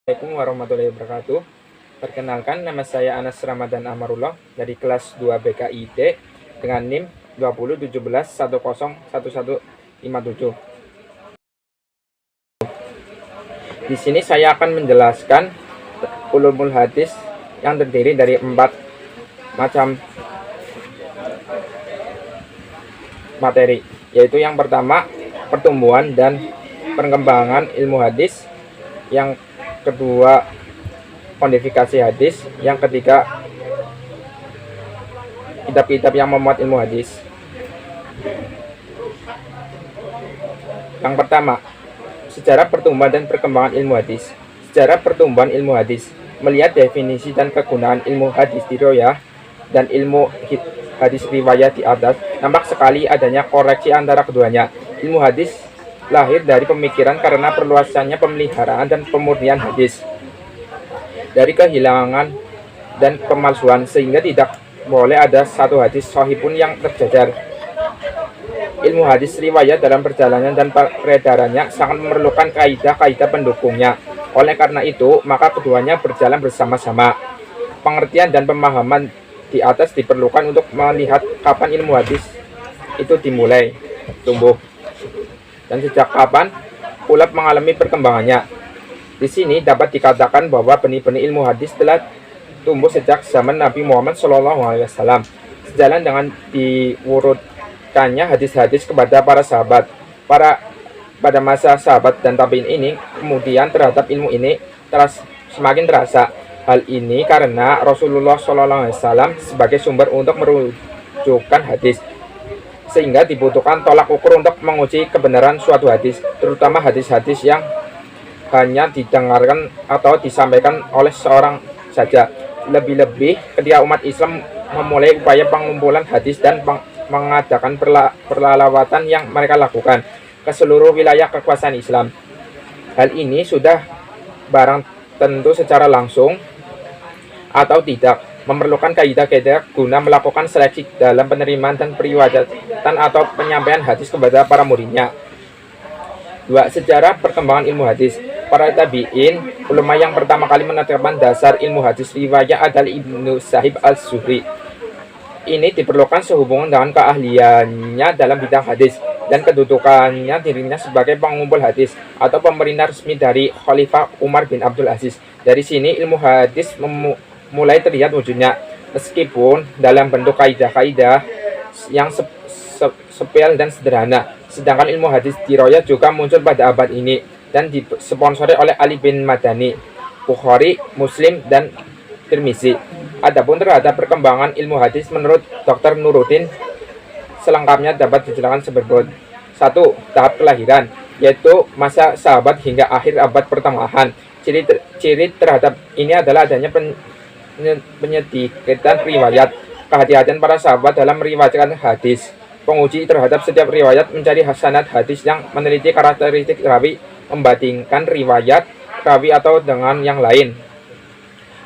Assalamualaikum warahmatullahi wabarakatuh. Perkenalkan, nama saya Anas Ramadan Amarullah dari kelas 2 BKID dengan NIM 2017101157. Di sini saya akan menjelaskan ulumul hadis yang terdiri dari 4 macam materi, yaitu yang pertama pertumbuhan dan perkembangan ilmu hadis, yang kedua kodifikasi hadis, yang ketiga kitab-kitab yang memuat ilmu hadis. Yang pertama, sejarah pertumbuhan dan perkembangan ilmu hadis. Sejarah pertumbuhan ilmu hadis melihat definisi dan kegunaan ilmu hadis riwayah dan ilmu hadis riwayat di atas, nampak sekali adanya koreksi antara keduanya. Ilmu hadis lahir dari pemikiran karena perluasannya pemeliharaan dan pemurnian hadis dari kehilangan dan pemalsuan, sehingga tidak boleh ada satu hadis sahih pun yang tercecer. Ilmu hadis riwayat dalam perjalanan dan peredarannya sangat memerlukan kaidah-kaidah pendukungnya. Oleh karena itu, maka keduanya berjalan bersama-sama. Pengertian dan pemahaman di atas diperlukan untuk melihat kapan ilmu hadis itu dimulai tumbuh dan sejak kapan pula mengalami perkembangannya. Di sini dapat dikatakan bahwa benih-benih ilmu hadis telah tumbuh sejak zaman Nabi Muhammad SAW, sejalan dengan diurutkannya hadis-hadis kepada para sahabat. Pada masa sahabat dan tabi'in ini, kemudian terhadap ilmu ini semakin terasa. Hal ini karena Rasulullah SAW sebagai sumber untuk merujukkan hadis, sehingga dibutuhkan tolak ukur untuk menguji kebenaran suatu hadis, terutama hadis-hadis yang hanya didengarkan atau disampaikan oleh seorang saja. Lebih-lebih ketika umat Islam memulai upaya pengumpulan hadis dan mengadakan perlawatan yang mereka lakukan ke seluruh wilayah kekuasaan Islam. Hal ini sudah barang tentu secara langsung atau tidak memerlukan kaidah-kaidah guna melakukan seleksi dalam penerimaan dan periwayatan atau penyampaian hadis kepada para muridnya. 2. Sejarah perkembangan ilmu hadis. Para tabi'in, ulama yang pertama kali menetapkan dasar ilmu hadis riwayat adalah Ibnu Sahib al-Zuhri. Ini diperlukan sehubungan dengan keahliannya dalam bidang hadis dan kedudukannya dirinya sebagai pengumpul hadis atau pemerintah resmi dari Khalifah Umar bin Abdul Aziz. Dari sini ilmu hadis mulai terlihat wujudnya, meskipun dalam bentuk kaidah-kaidah yang sepel dan sederhana. Sedangkan ilmu hadis riwayat juga muncul pada abad ini dan disponsori oleh Ali bin Madani, Bukhari, Muslim, dan Tirmizi. Adapun terhadap perkembangan ilmu hadis menurut Dr. Nuruddin, selengkapnya dapat dijelaskan seberikut. 1. Tahap kelahiran, yaitu masa sahabat hingga akhir abad pertengahan. Ciri terhadap ini adalah adanya penyedikan riwayat, kehati-hatian para sahabat dalam meriwayatkan hadis. Penguji terhadap setiap riwayat mencari sanad hadis yang meneliti karakteristik rawi, membandingkan riwayat rawi atau dengan yang lain.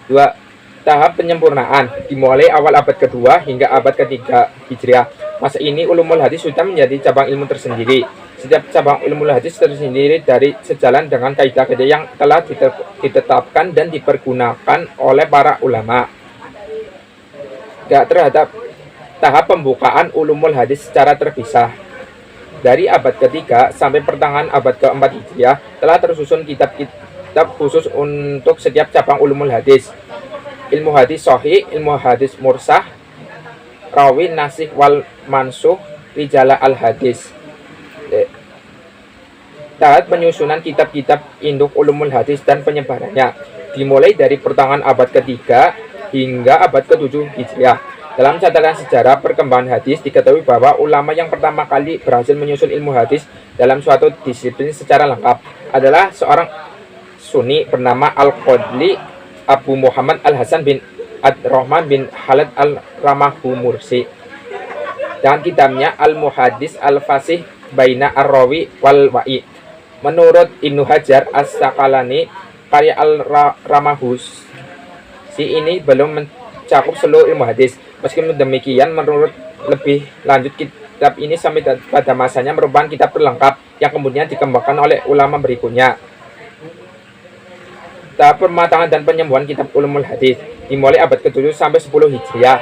2. Tahap penyempurnaan dimulai awal abad kedua hingga abad ketiga Hijriah. Masa ini ulumul hadis sudah menjadi cabang ilmu tersendiri. Setiap cabang ilmu hadis tersendiri dari sejalan dengan kaidah-kaidah yang telah ditetapkan dan dipergunakan oleh para ulama. Terhadap tahap pembukaan ulumul hadis secara terpisah. Dari abad ketiga sampai pertengahan abad keempat Hijriah telah tersusun kitab-kitab khusus untuk setiap cabang ulumul hadis. Ilmu hadis sahih, ilmu hadis mursah, rawi, nasikh wal mansuh, rijalah al hadis. Tahap penyusunan kitab-kitab induk ulumul hadis dan penyebarannya dimulai dari pertengahan abad ketiga hingga abad ke-7 Hijriah. Dalam catatan sejarah perkembangan hadis diketahui bahwa ulama yang pertama kali berhasil menyusun ilmu hadis dalam suatu disiplin secara lengkap adalah seorang Sunni bernama Al-Qadli Abu Muhammad Al-Hasan bin Ad-Rahman bin Khalid Al-Ramahu Mursi. Dan kitabnya Al-Muhaddis Al-Fasih Baina Ar-Rawi Wal-Wa'i. Menurut Ibnu Hajar As-Saqalani, karya Al-Ramahus ini belum mencakup seluruh ilmu hadis. Meskipun demikian, menurut lebih lanjut kitab ini sampai pada masanya merupakan kitab terlengkap yang kemudian dikembangkan oleh ulama berikutnya. Tahap pematangan dan penyembuhan kitab ulumul hadis dimulai abad ke-7 sampai 10 Hijriah.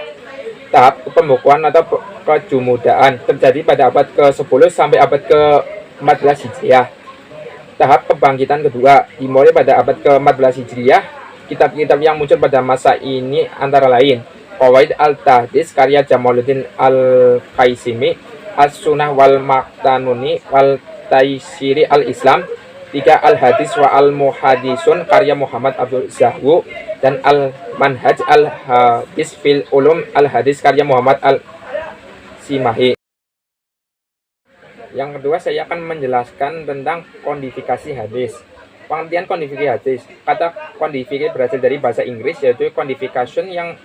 Tahap pembukuan atau kejumudaan terjadi pada abad ke-10 sampai abad ke-14 Hijriah. Tahap kebangkitan kedua dimulai pada abad ke-14 Hijriah. Kitab-kitab yang muncul pada masa ini antara lain Qawaid al-Tahdits karya Jamaluddin al-Qaisimi, As-Sunnah wal Maktanuni wal Taisiri al-Islam, 3 al-Hadis wa al-Muhadisun karya Muhammad Abdul Zahwu, dan al-Manhaj al-Hadis fil Ulum al-Hadis karya Muhammad al-Simahi. Yang kedua, saya akan menjelaskan tentang kodifikasi hadis. Pengertian kodifikasi hadis. Kata kodifikasi berasal dari bahasa Inggris, yaitu codification yang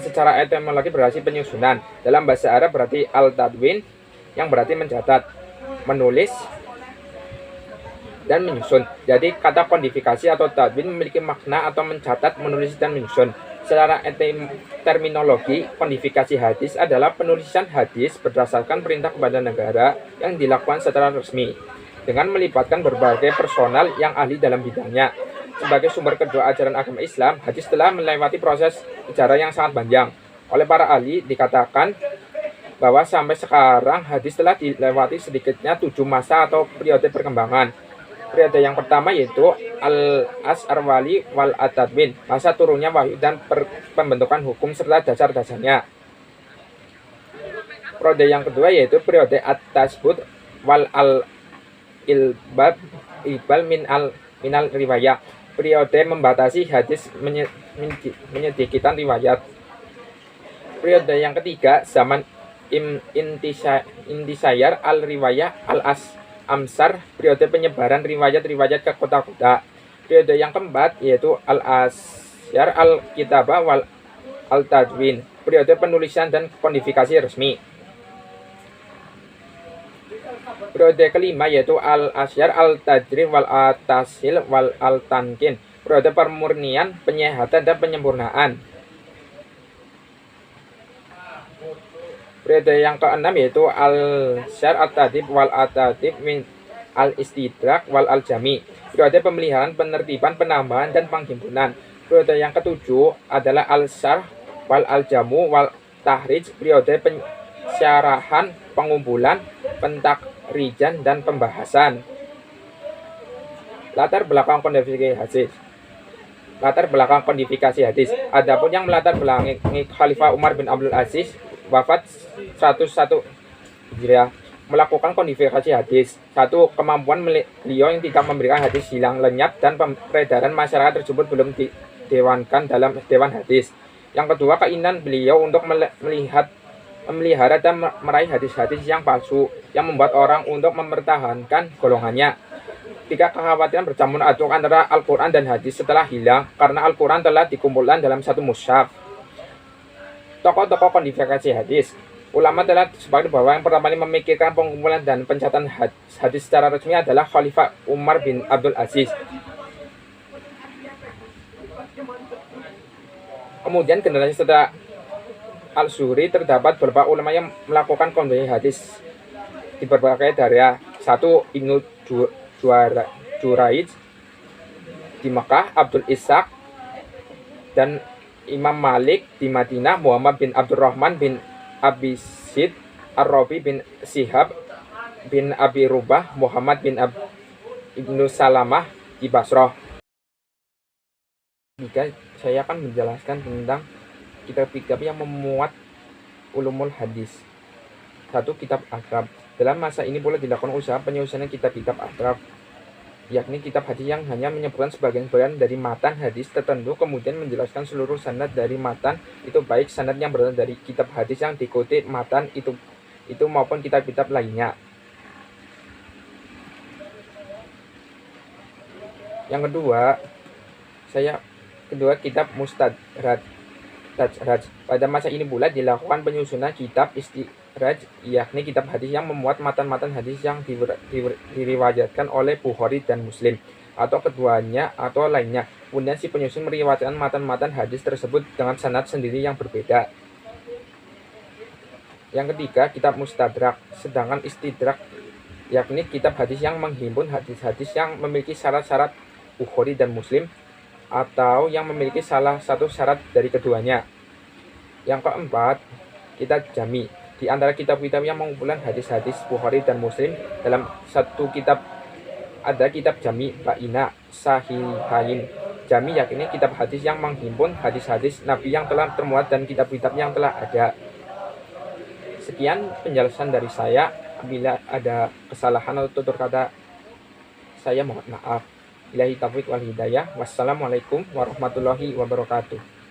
secara etimologi berarti penyusunan. Dalam bahasa Arab berarti al-tadwin, yang berarti mencatat, menulis, dan menyusun. Jadi kata kodifikasi atau tadwin memiliki makna atau mencatat, menulis, dan menyusun. Secara terminologi, kodifikasi hadis adalah penulisan hadis berdasarkan perintah kepada negara yang dilakukan secara resmi, dengan melibatkan berbagai personal yang ahli dalam bidangnya. Sebagai sumber kedua ajaran agama Islam, hadis telah melewati proses sejarah yang sangat panjang. Oleh para ahli dikatakan bahwa sampai sekarang hadis telah dilewati sedikitnya 7 masa atau periode perkembangan. Periode yang pertama yaitu al-As'arwali wal At-Tadwin, masa turunnya wahyu dan pembentukan hukum serta dasar-dasarnya. Periode yang kedua yaitu periode At-Tasbut wal al-Ibal minal riwayah, periode membatasi hadis menyedikitkan riwayat. Periode yang ketiga zaman intisayar al-riwayah al-amsar, periode penyebaran riwayat-riwayat ke kota-kota. Periode yang keempat yaitu al-asyar al-kitabah wal al-tadwin, periode penulisan dan kodifikasi resmi. Periode kelima yaitu al-asyar al-tajrih wal at-tashil wal al-tankin, periode pemurnian, penyehatan, dan penyempurnaan. Periode yang keenam yaitu al-syar at-tadib wal at-tadib min al-istidrak wal al-jami, periode pemeliharaan, penertiban, penambahan, dan penghimpunan. Periode yang ketujuh adalah al-syarh wal al-jamu wal tahrij, periode pensyarahan, pengumpulan, pentakrijan, dan pembahasan. Latar belakang kodifikasi hadis. Latar belakang kodifikasi hadis. Adapun yang melatar belakangi Khalifah Umar bin Abdul Aziz wafat 101 Hijriah, melakukan kodifikasi hadis. 1. Kemampuan beliau yang tidak memberikan hadis hilang lenyap dan peredaran masyarakat tersebut belum didewankan dalam dewan hadis. Yang kedua, keinginan beliau untuk memelihara dan meraih hadis-hadis yang palsu yang membuat orang untuk mempertahankan golongannya. 3. Kekhawatiran bercampur aduk antara Al-Quran dan hadis setelah hilang karena Al-Quran telah dikumpulkan dalam satu mushaf. Tokoh-tokoh kodifikasi hadis. Ulama telah sepakat bahwa yang pertama kali memikirkan pengumpulan dan pencatatan hadis secara resmi adalah Khalifah Umar bin Abdul Aziz. Kemudian generasi setelah Al-Zuhri terdapat beberapa ulama yang melakukan kodifikasi hadis di berbagai daerah. 1. Ibnu Juraij di Mekah, Abdul Ishaq dan Imam Malik di Madinah, Muhammad bin Abdurrahman bin Abisid, Ar-Rabi bin Sihab bin Abi Rubah, Muhammad bin Ibnu Salamah di Basrah. Jika saya akan menjelaskan tentang kitab-kitab yang memuat ulumul hadis. 1. Kitab Ashraf. Dalam masa ini boleh dilakukan usaha penyusunan kitab-kitab Ashraf, yakni kitab hadis yang hanya menyebutkan sebagian-sebagian dari matan hadis tertentu, kemudian menjelaskan seluruh sanad dari matan itu, baik sanad yang berasal dari kitab hadis yang diikuti matan itu maupun kitab-kitab lainnya. Yang kedua, kitab Mustadraj. Pada masa ini pula dilakukan penyusunan kitab Istidraj, yakni kitab hadis yang memuat matan-matan hadis yang diriwayatkan oleh Bukhari dan Muslim, atau keduanya atau lainnya. Kemudian si penyusun meriwayatkan matan-matan hadis tersebut dengan sanad sendiri yang berbeda. Yang ketiga, kitab Mustadrak. Sedangkan Istidrak yakni kitab hadis yang menghimpun hadis-hadis yang memiliki syarat-syarat Bukhari dan Muslim atau yang memiliki salah satu syarat dari keduanya. Yang keempat, kitab jami. Di antara kitab-kitab yang mengumpulkan hadis-hadis Bukhari dan Muslim dalam satu kitab ada kitab jami baina sahihain. Jami yakni kitab hadis yang menghimpun hadis-hadis Nabi yang telah termuat dan kitab-kitab yang telah ada. Sekian penjelasan dari saya. Bila ada kesalahan atau tutur kata, saya mohon maaf. Billahi taufiq wal hidayah. Wassalamualaikum warahmatullahi wabarakatuh.